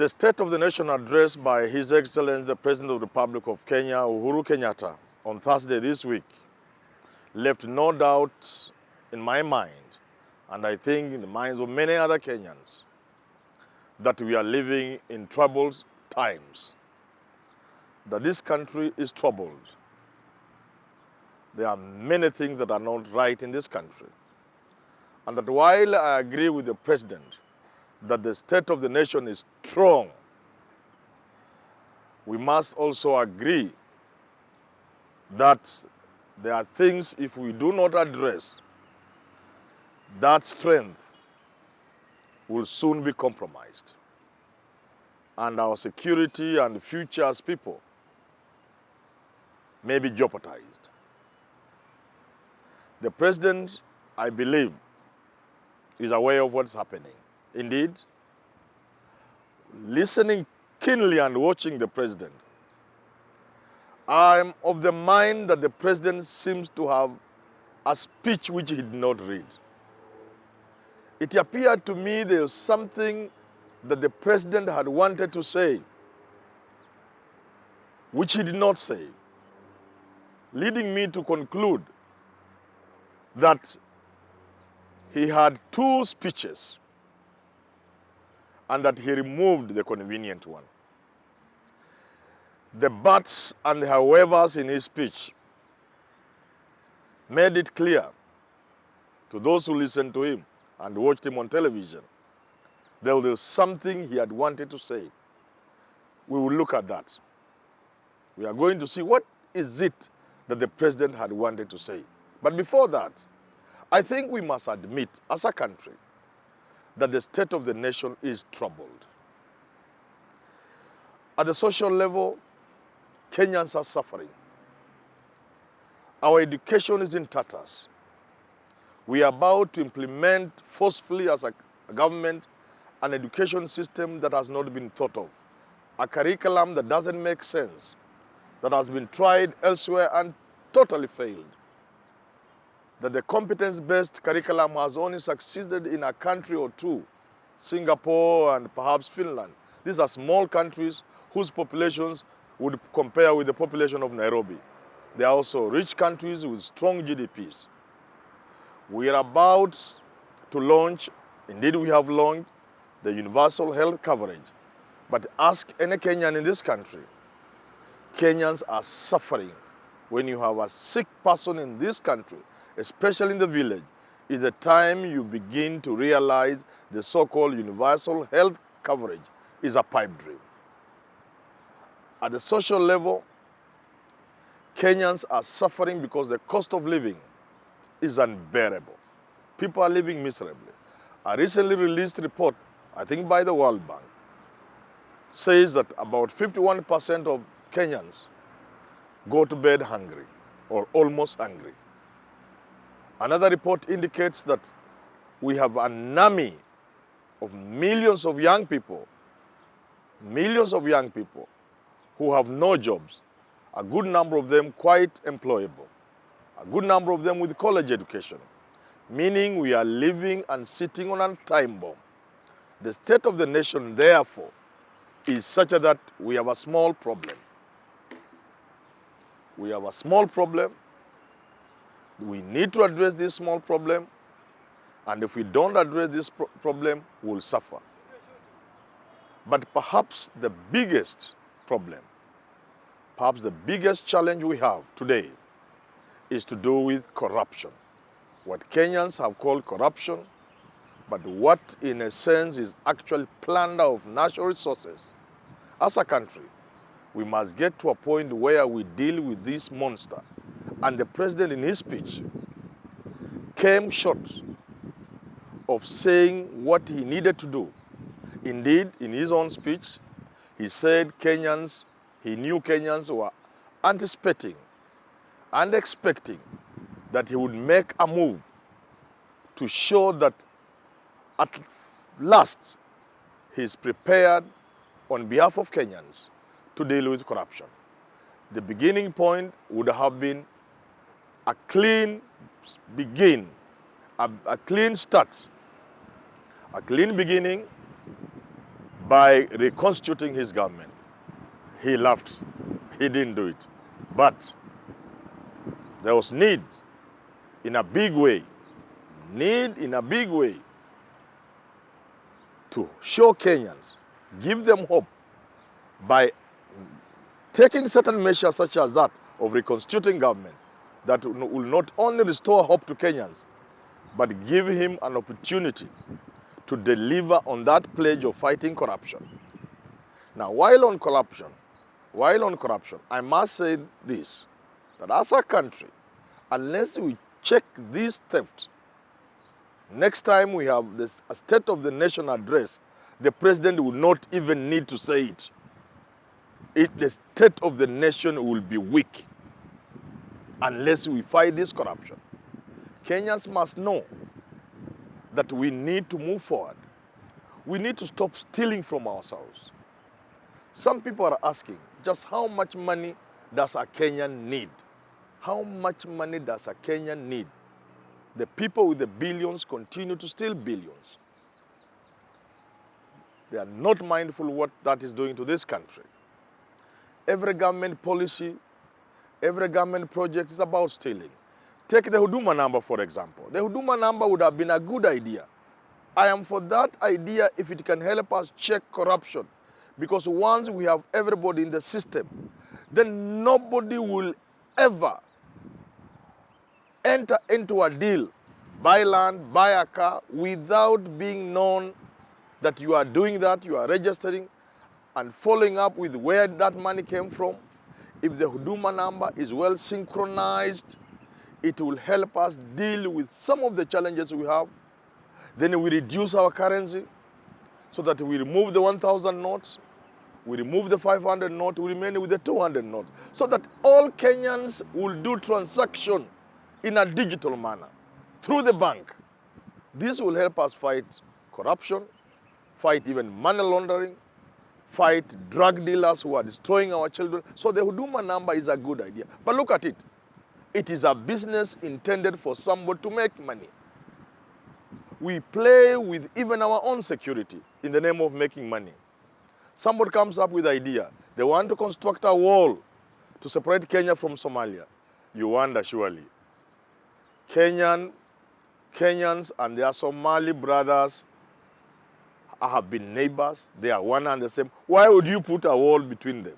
The State of the Nation address by His Excellency the President of the Republic of Kenya, Uhuru Kenyatta, on Thursday this week, left no doubt in my mind, and I think in the minds of many other Kenyans, that we are living in troubled times, that this country is troubled. There are many things that are not right in this country. And that while I agree with the President that the state of the nation is strong, we must also agree that there are things, if we do not address, that strength will soon be compromised. And our security and future as people may be jeopardized. The President, I believe, is aware of what's happening. Indeed, listening keenly and watching the President, I'm of the mind that the President seems to have a speech which he did not read. It appeared to me there was something that the President had wanted to say, which he did not say, leading me to conclude that he had two speeches and that he removed the convenient one. The buts and the howevers in his speech made it clear to those who listened to him and watched him on television there was something he had wanted to say. We will look at that. We are going to see what is it that the President had wanted to say. But before that, I think we must admit as a country that the state of the nation is troubled. At the social level, Kenyans are suffering. Our education is in tatters. We are about to implement forcefully as a government an education system that has not been thought of, a curriculum that doesn't make sense, that has been tried elsewhere and totally failed. That the competence-based curriculum has only succeeded in a country or two, Singapore and perhaps Finland. These are small countries whose populations would compare with the population of Nairobi. They are also rich countries with strong GDPs. We are about to launch, indeed we have launched, the universal health coverage. But ask any Kenyan in this country, Kenyans are suffering. When you have a sick person in this country, especially in the village, is the time you begin to realize the so-called universal health coverage is a pipe dream. At the social level, Kenyans are suffering because the cost of living is unbearable. People are living miserably. A recently released report, I think by the World Bank, says that about 51% of Kenyans go to bed hungry or almost hungry. Another report indicates that we have an army of millions of young people who have no jobs, a good number of them quite employable, a good number of them with college education, meaning we are living and sitting on a time bomb. The state of the nation, therefore, is such that we have a small problem. We have a small problem. We need to address this small problem, and if we don't address this problem, we'll suffer. But perhaps the biggest problem, perhaps the biggest challenge we have today is to do with corruption. What Kenyans have called corruption, but what in a sense is actual plunder of natural resources. As a country, we must get to a point where we deal with this monster. And the President in his speech came short of saying what he needed to do. Indeed, in his own speech, he said he knew Kenyans were anticipating and expecting that he would make a move to show that at last he is prepared on behalf of Kenyans to deal with corruption. The beginning point would have been a clean begin, a clean start, a clean beginning by reconstituting his government. He left. He didn't do it. But there was need in a big way, to show Kenyans, give them hope by taking certain measures such as that of reconstituting government that will not only restore hope to Kenyans, but give him an opportunity to deliver on that pledge of fighting corruption. Now, while on corruption, I must say this, that as a country, unless we check this theft, next time we have this a State of the Nation address, the president will not even need to say it. The State of the Nation will be weak unless we fight this corruption. Kenyans must know that we need to move forward. We need to stop stealing from ourselves. Some people are asking, just how much money does a Kenyan need? How much money does a Kenyan need? The people with the billions continue to steal billions. They are not mindful what that is doing to this country. Every government policy, every government project is about stealing. Take the Huduma number, for example. The Huduma number would have been a good idea. I am for that idea if it can help us check corruption. Because once we have everybody in the system, then nobody will ever enter into a deal, buy land, buy a car, without being known that you are doing that, you are registering and following up with where that money came from. If the Huduma number is well synchronized, it will help us deal with some of the challenges we have. Then we reduce our currency so that we remove the 1,000 notes, we remove the 500 note, we remain with the 200 notes, so that all Kenyans will do transaction in a digital manner through the bank. This will help us fight corruption, fight even money laundering, fight drug dealers who are destroying our children. So the Huduma number is a good idea. But look at it. It is a business intended for somebody to make money. We play with even our own security in the name of making money. Somebody comes up with an idea. They want to construct a wall to separate Kenya from Somalia. You wonder, surely. Kenyans and their Somali brothers have been neighbors. They are one and the same. Why would you put a wall between them?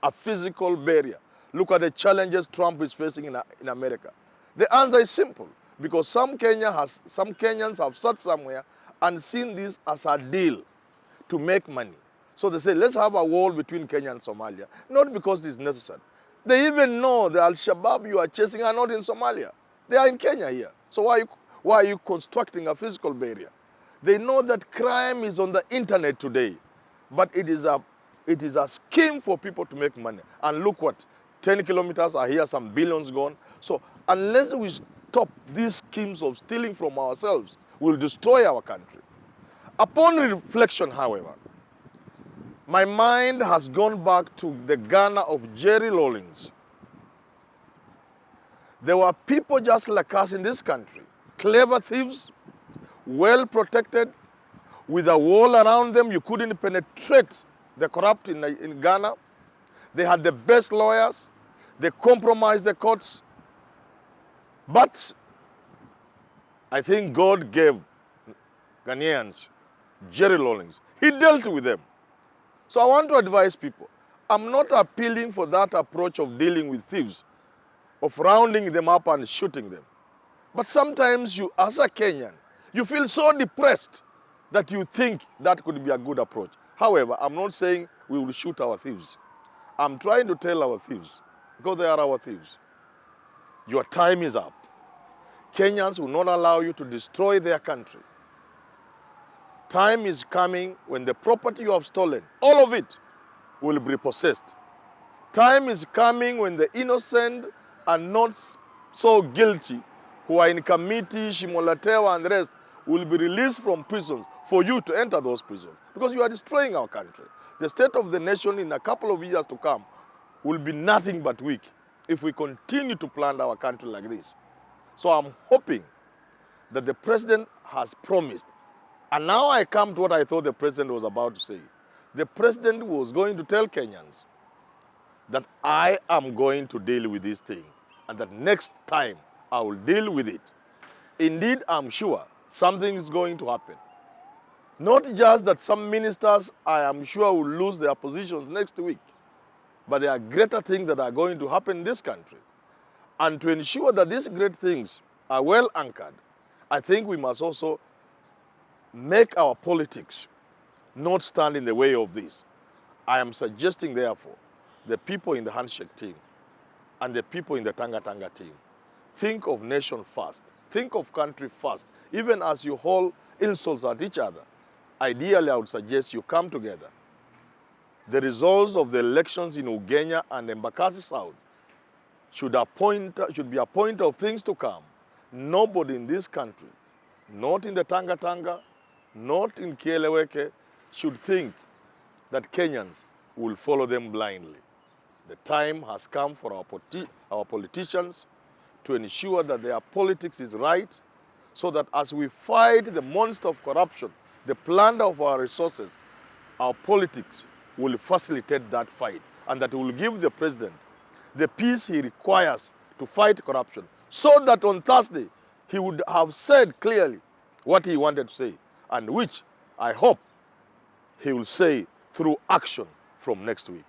A physical barrier. Look at the challenges Trump is facing in America. The answer is simple. Because some Kenyans have sat somewhere and seen this as a deal to make money. So they say, let's have a wall between Kenya and Somalia. Not because it's necessary. They even know the Al-Shabaab you are chasing are not in Somalia. They are in Kenya here. So why are you constructing a physical barrier? They know that crime is on the internet today. But it is a scheme for people to make money. And look what, 10 kilometers are here, some billions gone. So unless we stop these schemes of stealing from ourselves, we'll destroy our country. Upon reflection, however, my mind has gone back to the Ghana of Jerry Rawlings. There were people just like us in this country, clever thieves, well protected, with a wall around them. You couldn't penetrate the corrupt in Ghana. They had the best lawyers. They compromised the courts. But I think God gave Ghanaians Jerry Rawlings. He dealt with them. So I want to advise people. I'm not appealing for that approach of dealing with thieves, of rounding them up and shooting them. But sometimes you, as a Kenyan, you feel so depressed that you think that could be a good approach. However, I'm not saying we will shoot our thieves. I'm trying to tell our thieves, because they are our thieves, your time is up. Kenyans will not allow you to destroy their country. Time is coming when the property you have stolen, all of it, will be repossessed. Time is coming when the innocent and not so guilty, who are in Kamiti, Shimolatewa, and the rest, will be released from prisons for you to enter those prisons. Because you are destroying our country. The state of the nation in a couple of years to come will be nothing but weak if we continue to plunder our country like this. So I'm hoping that the president has promised. And now I come to what I thought the president was about to say. the president was going to tell Kenyans that I am going to deal with this thing and that next time I will deal with it. Indeed, I'm sure something is going to happen. Not just that some ministers, I am sure, will lose their positions next week, but there are greater things that are going to happen in this country. And to ensure that these great things are well anchored, I think we must also make our politics not stand in the way of this. I am suggesting, therefore, the people in the handshake team and the people in the Tanga Tanga team, think of nation first. Think of country first. Even as you haul insults at each other, ideally I would suggest you come together. The results of the elections in Ugenya and Embakasi South should be a point of things to come. Nobody in this country, not in the Tanga Tanga, not in Kieleweke, should think that Kenyans will follow them blindly. The time has come for our politicians to ensure that their politics is right, so that as we fight the monster of corruption, the plunder of our resources, our politics will facilitate that fight, and that will give the president the peace he requires to fight corruption, so that on Thursday he would have said clearly what he wanted to say, and which I hope he will say through action from next week.